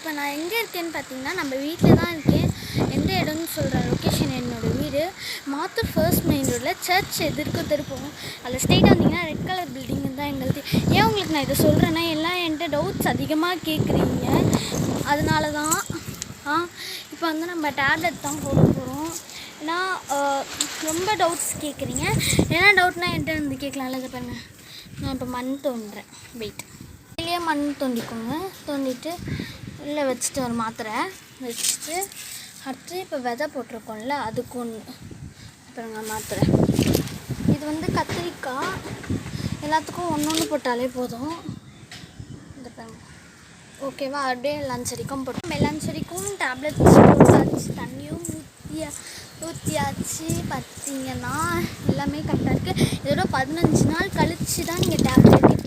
இப்போ நான் எங்கே இருக்கேன்னு பார்த்தீங்கன்னா நம்ம வீட்டில் தான் இருக்கேன். எந்த இடம்னு சொல்கிறேன். லொக்கேஷன் என்னோடய வீடு மாத்தூர் ஃபர்ஸ்ட் மெயின் ரோடில் சர்ச் எதிர்க்க திருப்போம். அதில் ஸ்ட்ரெயிட்டாக வந்தீங்கன்னா ரெட் கலர் பில்டிங் தான் எங்களுக்கு. ஏன் உங்களுக்கு நான் இதை சொல்கிறேன்னா எல்லாம் என்கிட்ட டவுட்ஸ் அதிகமாக கேட்குறீங்க, அதனால தான். இப்போ வந்து நம்ம டேப்லெட் தான் போட போகிறோம். ஏன்னா ரொம்ப டவுட்ஸ் கேட்குறீங்க. என்ன டவுட்னா என்கிட்ட வந்து கேட்கலாம்ல. இதை பாருங்கள், நான் இப்போ மண் தோண்டுறேன். வெயிட் வெளியே மண் தோண்டிக்கோங்க. தோண்டிட்டு உள்ளே வச்சுட்டு ஒரு மாத்திரை வச்சுட்டு அடுத்து இப்போ விதை போட்டிருக்கோம்ல அதுக்கு ஒன்று பாருங்க மாத்திரை. இது வந்து கத்திரிக்காய், எல்லாத்துக்கும் ஒன்று போட்டாலே போதும். இந்த பாருங்க, ஓகேவா? அப்படியே லஞ்ச் வரைக்கும் போட்டோம். லஞ்ச் வரைக்கும் டேப்லெட்ஸ் போட்டாச்சு, தண்ணியும் ஊற்றியாச்சு. பார்த்தீங்கன்னா எல்லாமே கரெக்டாக இருக்குது. இதோட 15 நாள் கழித்து தான் நீங்கள் டேப்லெட்டே